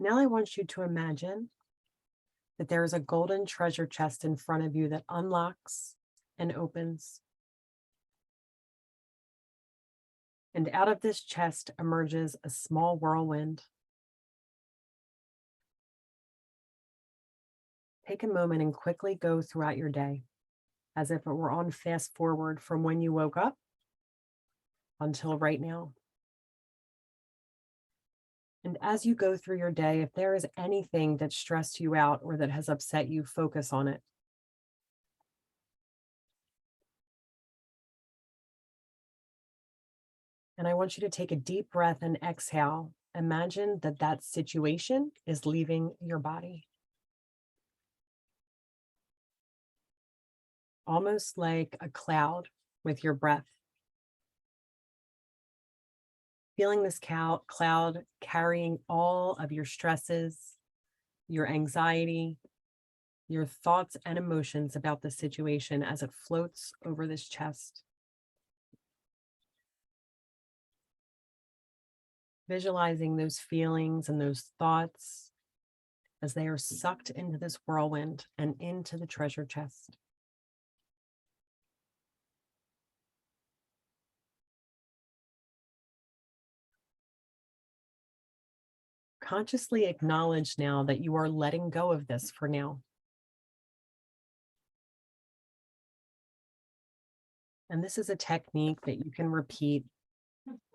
Now I want you to imagine that there is a golden treasure chest in front of you that unlocks and opens. And out of this chest emerges a small whirlwind. Take a moment and quickly go throughout your day as if it were on fast forward from when you woke up until right now. And as you go through your day, if there is anything that stressed you out or that has upset you, focus on it. And I want you to take a deep breath and exhale. Imagine that that situation is leaving your body. Almost like a cloud with your breath. Feeling this cloud carrying all of your stresses, your anxiety, your thoughts and emotions about the situation as it floats over this chest. Visualizing those feelings and those thoughts as they are sucked into this whirlwind and into the treasure chest. Consciously acknowledge now that you are letting go of this for now. And this is a technique that you can repeat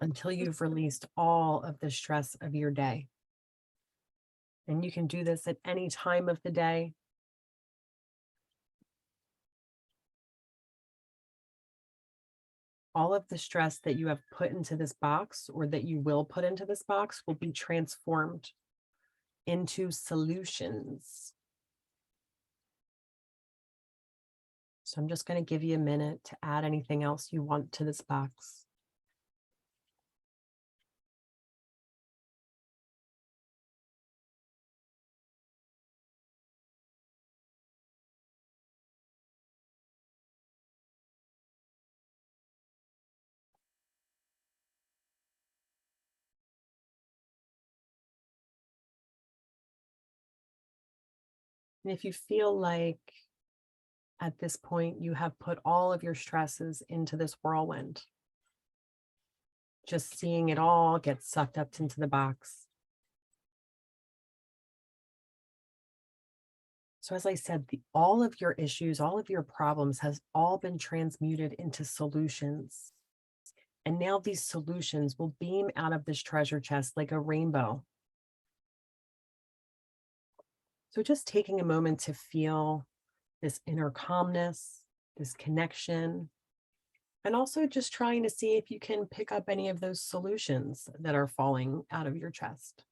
until you've released all of the stress of your day. And you can do this at any time of the day. All of the stress that you have put into this box or that you will put into this box will be transformed into solutions. So I'm just going to give you a minute to add anything else you want to this box. And if you feel like at this point you have put all of your stresses into this whirlwind, just seeing it all get sucked up into the box. So as I said, all of your issues, all of your problems has all been transmuted into solutions. And now these solutions will beam out of this treasure chest like a rainbow. So just taking a moment to feel this inner calmness, this connection, and also just trying to see if you can pick up any of those solutions that are falling out of your chest.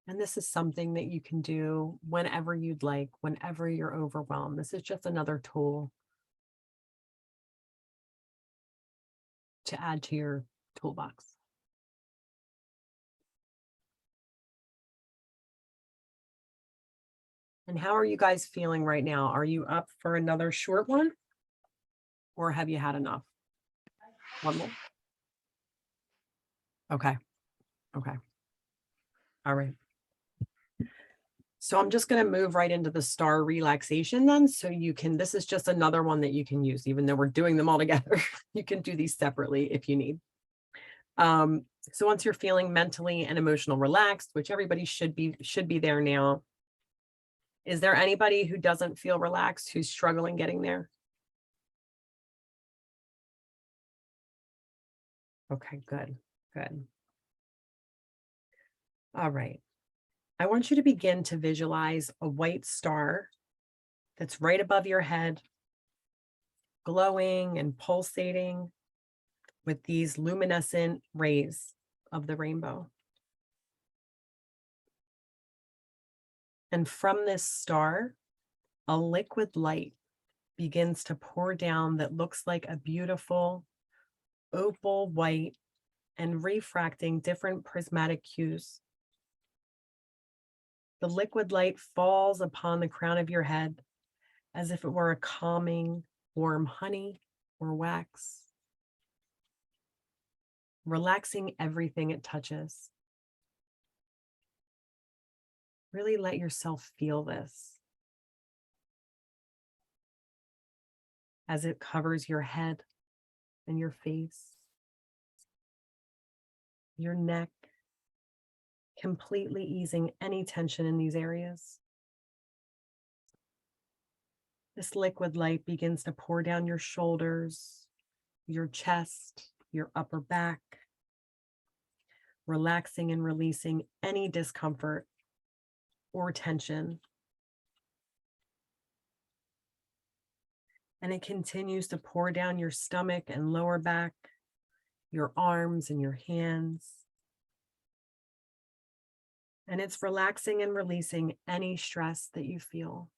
And this is something that you can do whenever you'd like, whenever you're overwhelmed. This is just another tool to add to your toolbox. And how are you guys feeling right now? Are you up for another short one? Or have you had enough? One more? Okay. Okay. All right. So I'm just going to move right into the star relaxation then. So you can, this is just another one that you can use, even though we're doing them all together. You can do these separately if you need. So once you're feeling mentally and emotional relaxed, which everybody should be there now. Is there anybody who doesn't feel relaxed, who's struggling getting there? Okay, good, good. All right. I want you to begin to visualize a white star that's right above your head, glowing and pulsating with these luminescent rays of the rainbow. And from this star, a liquid light begins to pour down that looks like a beautiful opal white and refracting different prismatic hues. The liquid light falls upon the crown of your head as if it were a calming, warm honey or wax, relaxing everything it touches. Really let yourself feel this as it covers your head and your face, your neck, completely easing any tension in these areas. This liquid light begins to pour down your shoulders, your chest, your upper back, relaxing and releasing any discomfort or tension. And it continues to pour down your stomach and lower back, your arms and your hands. And it's relaxing and releasing any stress that you feel.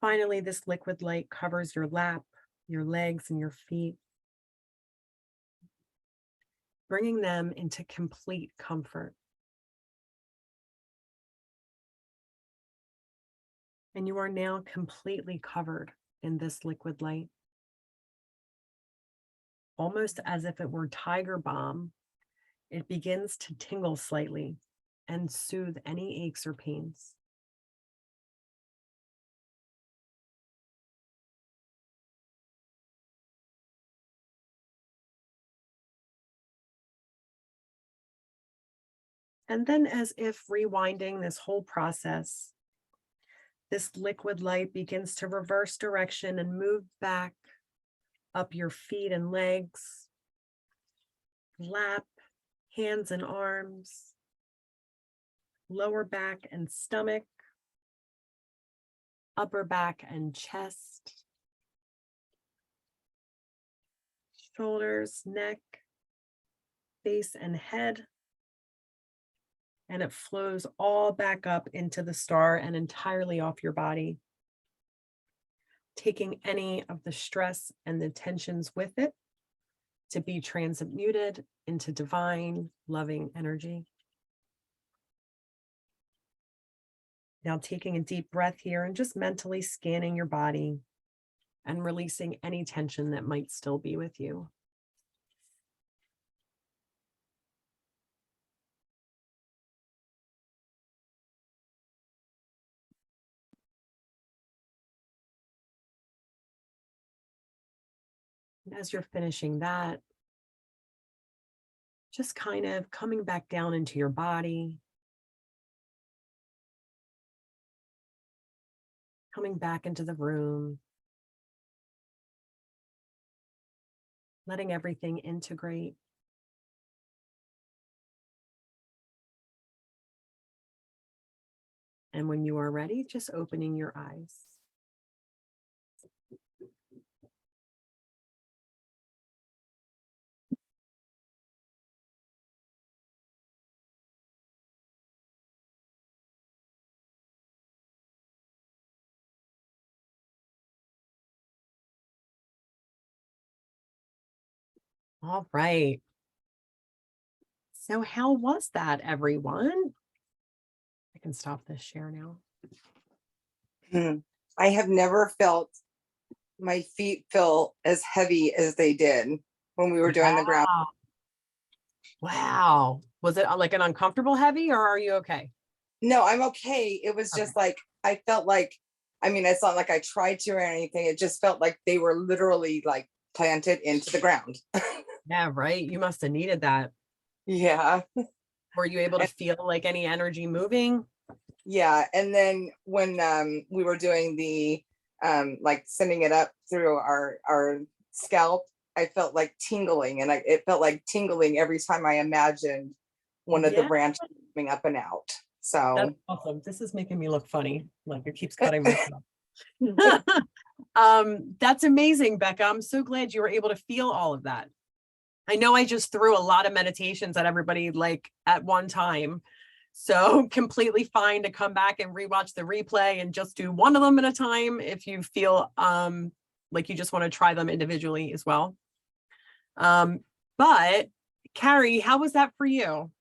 Finally, this liquid light covers your lap, your legs, and your feet, bringing them into complete comfort. And you are now completely covered in this liquid light, almost as if it were tiger balm. It begins to tingle slightly and soothe any aches or pains. And then, as if rewinding this whole process, this liquid light begins to reverse direction and move back up your feet and legs, lap, hands and arms, lower back and stomach, upper back and chest, shoulders, neck, face and head. And it flows all back up into the star and entirely off your body, taking any of the stress and the tensions with it to be transmuted into divine, loving energy. Now taking a deep breath here and just mentally scanning your body and releasing any tension that might still be with you. And as you're finishing that, just kind of coming back down into your body, coming back into the room, letting everything integrate. And when you are ready, just opening your eyes. All right. So how was that, everyone? I can stop this share now. I have never felt my feet feel as heavy as they did when we were doing the ground. Wow. Was it like an uncomfortable heavy, or are you okay? No, I'm okay. It was just like, I felt like, I mean, it's not like I tried to or anything. It just felt like they were literally like planted into the ground. Yeah, right. You must have needed that. Yeah. Were you able to feel like any energy moving? Yeah. And then when we were doing the like sending it up through our scalp, I felt like tingling, and it felt like tingling every time I imagined one of the branches coming up and out. So that's awesome. This is making me look funny. Like it keeps cutting myself. That's amazing, Becca. I'm so glad you were able to feel all of that. I know I just threw a lot of meditations at everybody like at one time. So completely fine to come back and rewatch the replay and just do one of them at a time if you feel like you just want to try them individually as well. But Carrie, how was that for you?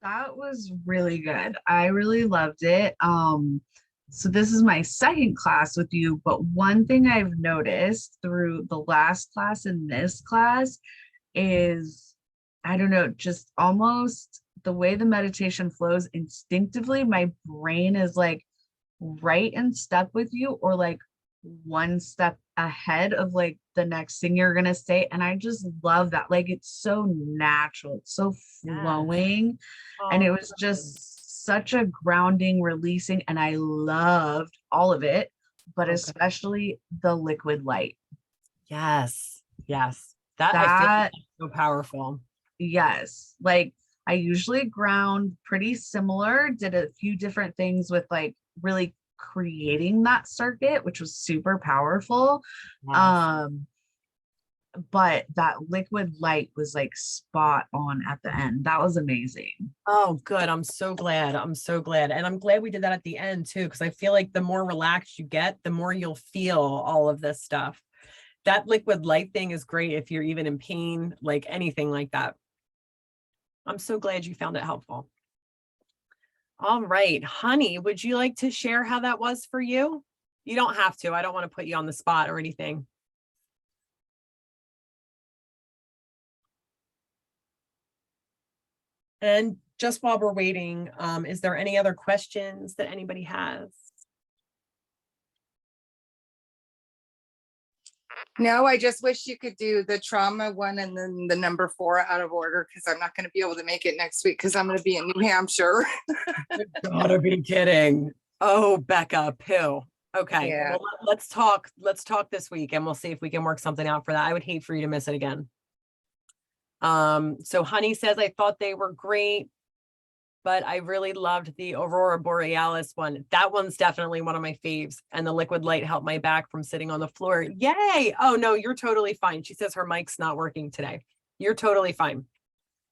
That was really good. I really loved it. So this is my second class with you, but one thing I've noticed through the last class and this class is, I don't know, just almost the way the meditation flows instinctively, my brain is like right in step with you, or like one step ahead of like the next thing you're gonna say. And I just love that. Like it's so natural, it's so flowing. And it was just such a grounding, releasing, and I loved all of it, but especially the liquid light. Yes. That I feel like so powerful. Yes. Like I usually ground pretty similar, did a few different things with like really creating that circuit, which was super powerful. Yes. But that liquid light was like spot on at the end. That was amazing. Oh, good. I'm so glad. And I'm glad we did that at the end too, because I feel like the more relaxed you get, the more you'll feel all of this stuff. That liquid light thing is great if you're even in pain, like anything like that. I'm so glad you found it helpful. All right, honey, would you like to share how that was for you? You don't have to. I don't want to put you on the spot or anything. And just while we're waiting, is there any other questions that anybody has? No, I just wish you could do the trauma one and then the number 4 out of order, because I'm not going to be able to make it next week because I'm going to be in New Hampshire. You gotta be kidding. Oh, Becca, poo. Okay, Yeah. well, let's talk this week and we'll see if we can work something out for that. I would hate for you to miss it again. So Honey says, I thought they were great, but I really loved the Aurora Borealis one. That one's definitely one of my faves. And the liquid light helped my back from sitting on the floor. Yay. Oh no, you're totally fine. She says her mic's not working today. You're totally fine.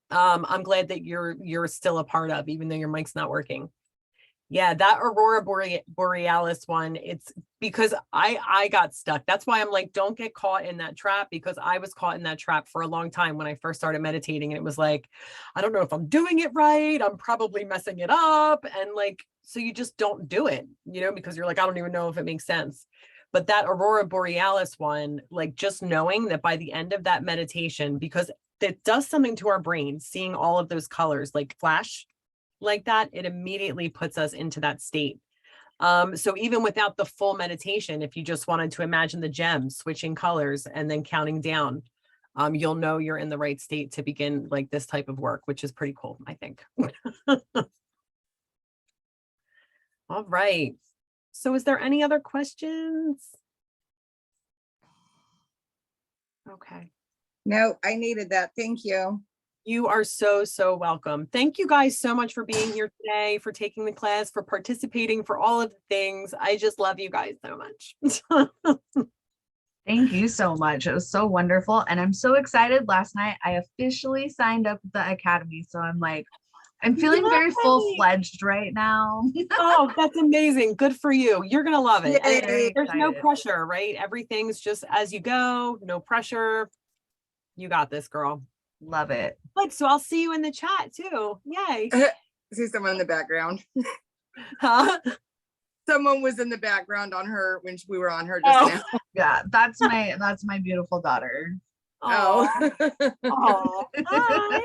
I'm glad that you're still a part of, even though your mic's not working. Yeah, that Aurora Borealis one, it's because I got stuck. That's why I'm like, don't get caught in that trap, because I was caught in that trap for a long time when I first started meditating. And it was like, I don't know if I'm doing it right. I'm probably messing it up. And like, so you just don't do it, because you're like, I don't even know if it makes sense. But that Aurora Borealis one, like just knowing that by the end of that meditation, because it does something to our brain, seeing all of those colors like flash like that, it immediately puts us into that state. So even without the full meditation, if you just wanted to imagine the gems switching colors and then counting down, you'll know you're in the right state to begin like this type of work, which is pretty cool, I think. All right. So is there any other questions? Okay. No, I needed that. Thank you. You are so, so welcome. Thank you guys so much for being here today, for taking the class, for participating, for all of the things. I just love you guys so much. Thank you so much. It was so wonderful. And I'm so excited. Last night, I officially signed up with the Academy. So I'm feeling very Yay! full-fledged right now. Oh, that's amazing. Good for you. You're going to love it. And Yay. there's no Excited. pressure, right? Everything's just as you go, no pressure. You got this, girl. Love it. Good. So I'll see you in the chat too. Yay. See someone in the background. Huh? Someone was in the background on her when we were on her just Oh. now. Yeah, that's my beautiful daughter. Oh. Oh. Hi.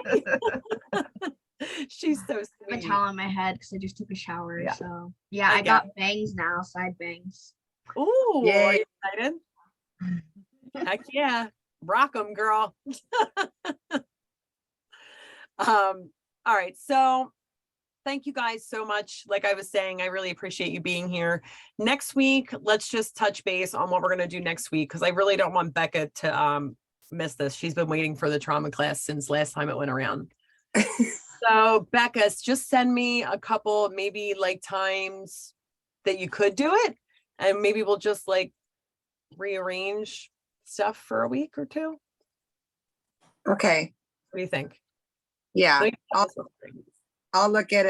She's so I have a sweet. towel on my head because I just took a shower. Yeah. So yeah, I I get got bangs now, side bangs. Ooh, are Yay. you excited? Heck yeah. Rock 'em, girl. All right. So thank you guys so much. Like I was saying, I really appreciate you being here. Next week, let's just touch base on what we're going to do next week, because I really don't want Becca to miss this. She's been waiting for the trauma class since last time it went around. So Becca, just send me a couple, maybe like times that you could do it. And maybe we'll just like rearrange stuff for a week or two. Okay. What do you think? Yeah. Let me- I'll look at it.